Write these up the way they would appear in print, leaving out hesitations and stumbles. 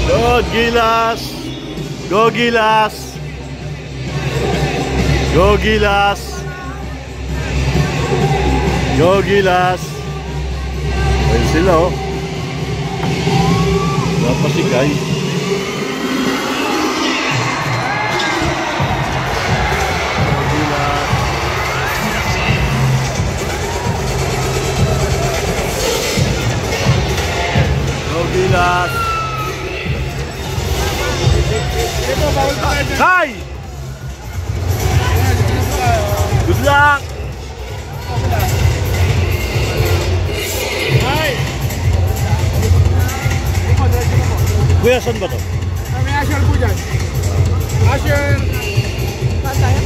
Go Gilas! Go Gilas! Go Gilas! Go Gilas! Ayun sila oh. Napasikay. Go Gilas! Hi! Good luck! Kuya, saan ba to? May Asher po dyan. Asher! Saan tayo?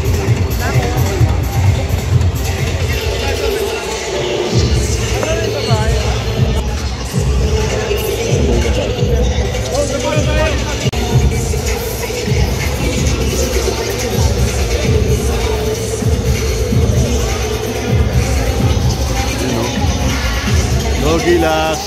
Go Gilas!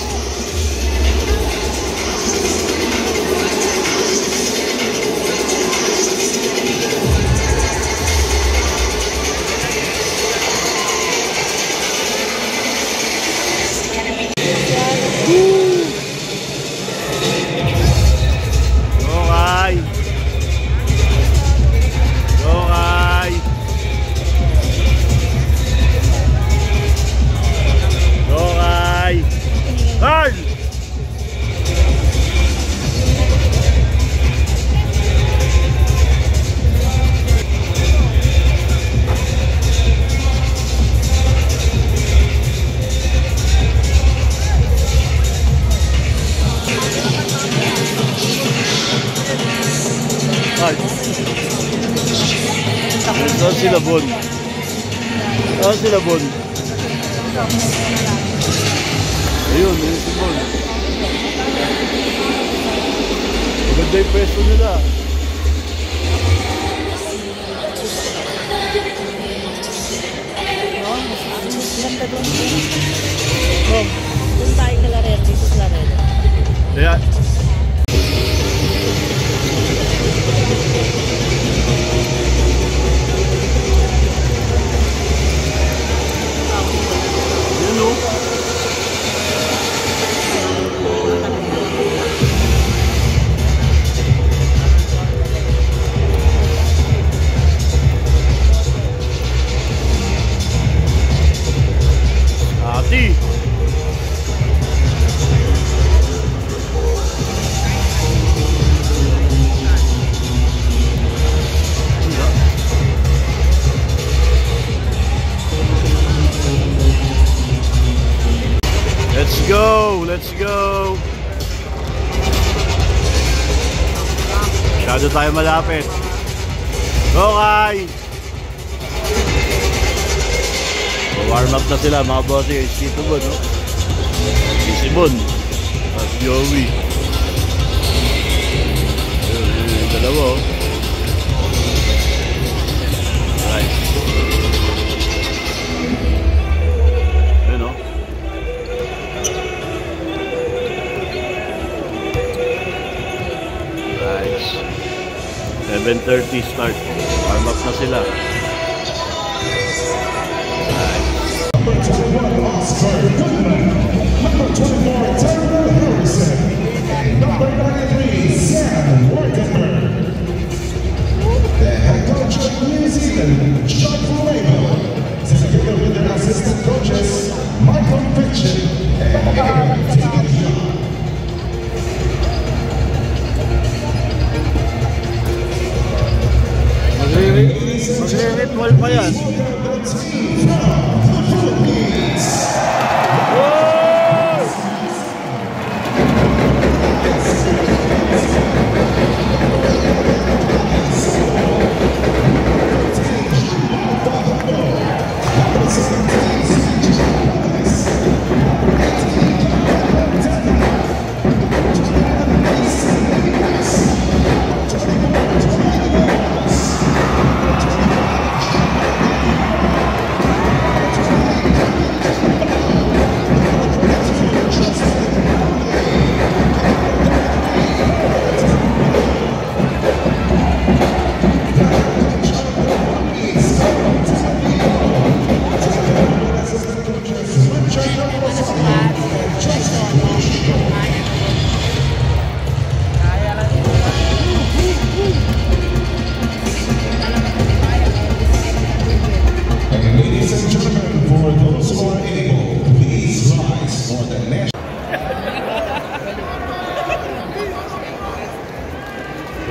Saan sila Bon? Saan sila Bon? Ayun, yun si Bon. Maganda yung pwesto nila. Doon tayo ka Laredo, dito sa Laredo. Kaya Ati. Let's go, let's go. Masyado tayo malapit. Go Kai! Warm up na sila mga bossy. Dito Bon, no? Si Bon at Joey. Yung dalawa, oh. Nice. Yun, oh. Nice. 7:30 start. Warm up na sila. Number 21, Oscar Goodman. Number 24, Tyler Harrison. Number 93, Sam Wartenberg. The head coach of New Zealand, Sean Label. Together with their assistant coaches, Michael Fitchin and Aaron Tiggy. Magre-ritual pa yan.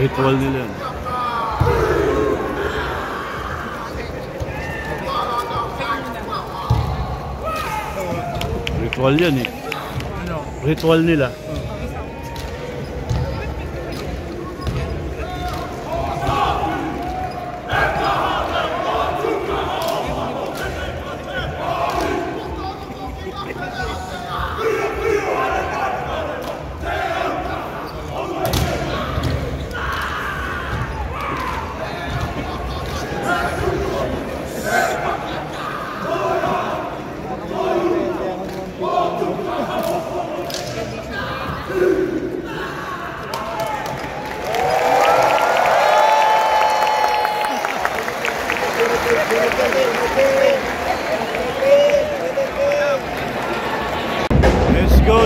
Ritual nila yan. Ritual yan eh. Ritual nila.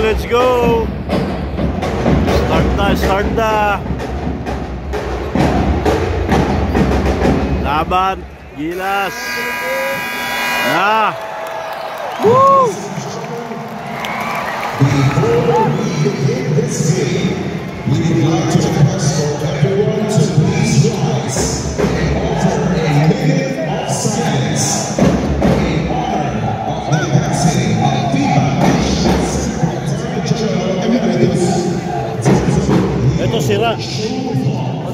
Let's go! Start na! Laban! Gilas! Na! Woo! Before we begin this game, we would like to request for everyone to please rise and offer a minute of silence in honor of the passing of FIBA Nations Secretary General Emeritus. Ito sira.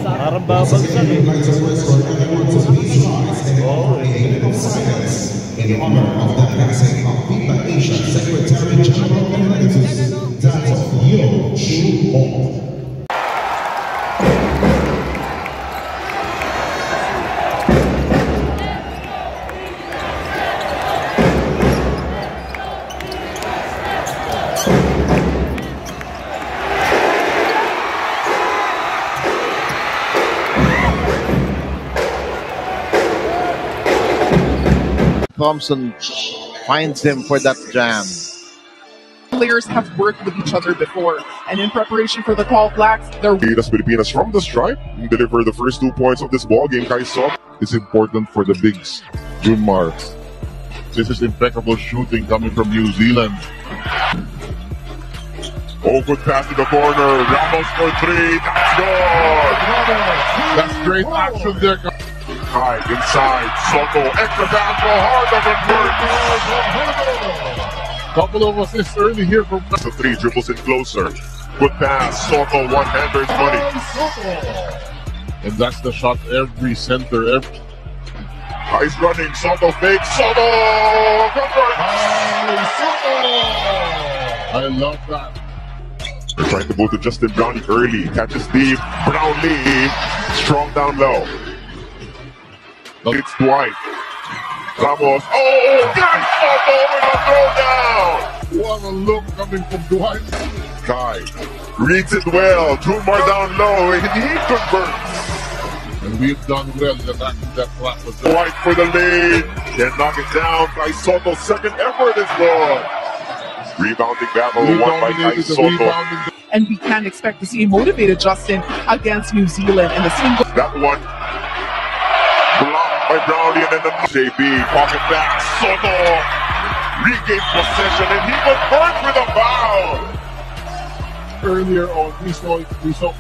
Parang babagsak eh. We'd like to request for everyone to please rise and offer a minute of silence in honor of the passing of FIBA Asia Secretary General Emeritus, Dr. Yo Chu Hong. Thompson finds him for that jam. Players have worked with each other before, and in preparation for the Tall Blacks, they're Las Pilipinas from the stripe and deliver the first 2 points of this ball game. Kai Sok is important for the bigs. Junmar. This is impeccable shooting coming from New Zealand. Oh, good pass to the corner. Ramos for 3. That's good. That's great action there. Kai inside. Soto. Extra pass for Hardenberg. Couple of assists early here from the 3. Dribbles in closer. Good pass. Soto. One-hander's money. And that's the shot every center. Kai's running. Soto fake. Soto. I love that. They're trying to go to Justin Brownlee early. Catches deep. Brownlee. Strong down low. It's Dwight. Ramos. Oh, Kai Soto with a throwdown. What a look coming from Dwight. Kai reads it well. Junmar down low. And he converts. And we've done well attacking that flat. Dwight for the lead. Can knock it down. Kai Soto's second effort is good. Rebounding battle won by Kai Soto. and we can expect to see a motivated Justin against New Zealand in the single. That one blocked by Brownlee, and then the JB pocket back. Soto regains possession, and he was burnt with a foul. Earlier on, we saw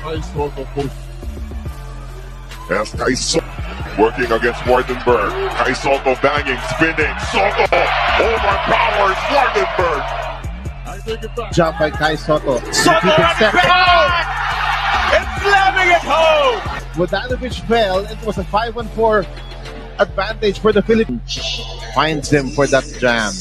Kai Soto post. As Kai Soto working against Wardenberg. Kai Soto banging, spinning. Soto overpowers Wardenberg. Jump by Kai Soto. Soto running back! It's slamming it home! Vodanovic fell. It was a 5-on-4 advantage for the Philippines. Finds him for that jam.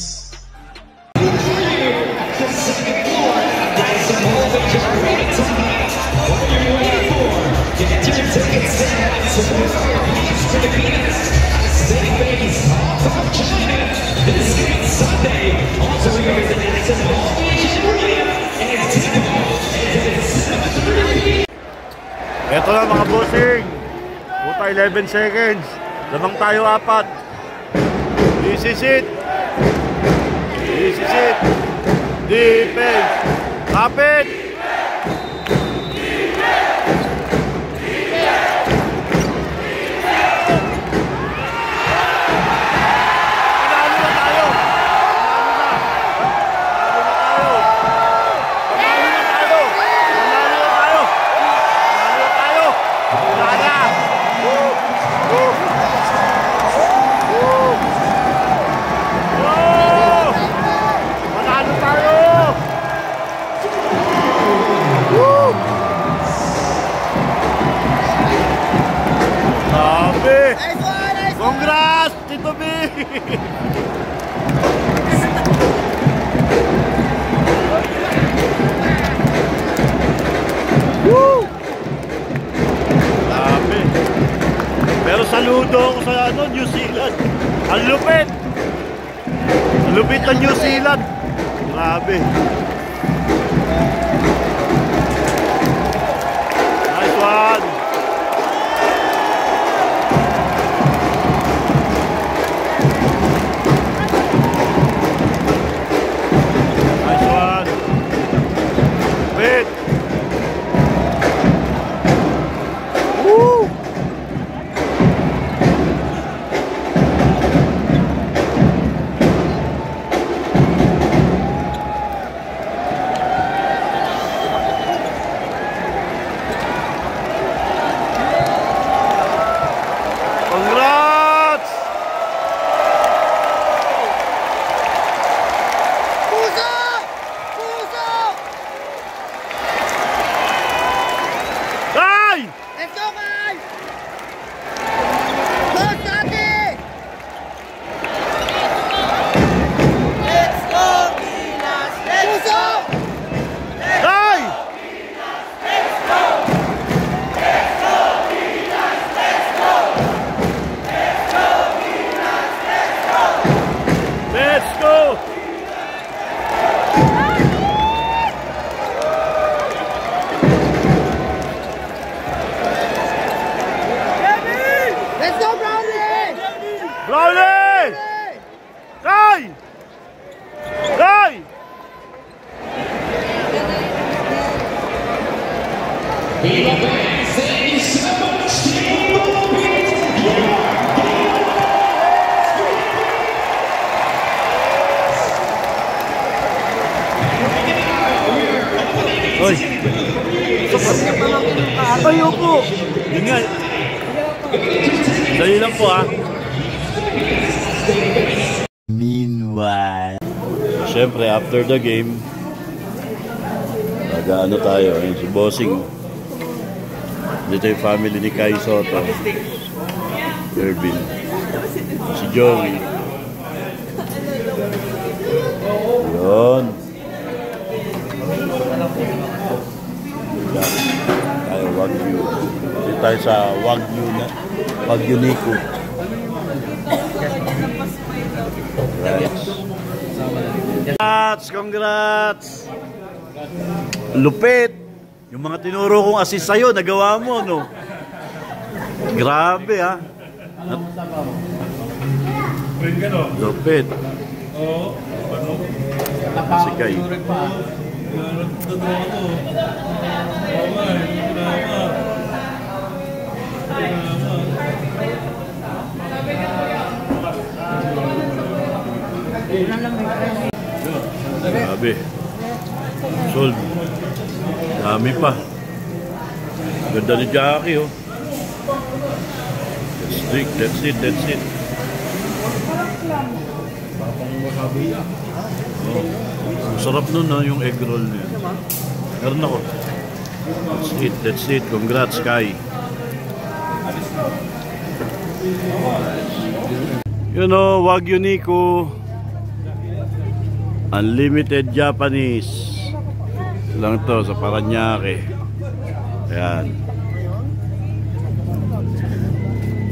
Ito na mga bossing. Puta 11 seconds. Lamang tayo 4. This is it. This is it. Defense. Kapit. Congrats, Tito B! Woo! Grabe. Pero saludo ako sa New Zealand. Ang lupit! Ang lupit ng New Zealand. Grabe. Nice one! Nice one! Lupit! Woo! Congrats! Puso! Puso! Ay! Let's go, guys! Go, Sati! Let's go, Gilas! Let's go! Ay! Let's go! Let's go, Brownie! Brownie! Kai! Kai! Oy! Tayo po! Yun nga. Dali lang po ah. Meanwhile. Siyempre, after the game, nag-ano tayo, yun si Bossing. Dito yung family ni Kai Soto. Irvin. Si Joey. Yun. Tayo Wagyu. Dito tayo sa Wagyu na. Wagyu Nico. Congrats! Congrats! Lupit! Yung mga tinuro kong assist sa'yo, nagawa mo, no? Grabe, ha? Lupit. Si Kai. Grabe. Solve. Dami pa. Ganda ni Jackie, oh. That's it. Oh. Sarap nun, ha, yung egg roll niya. Meron ako. That's it. Congrats, Kai. You know, Wagyu Nico. Unlimited Japanese. Lang to sa Paranaque. Ayan.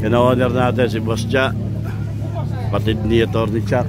Ina-honor natin si Boss Ja. Patid ni Atty. Chuck.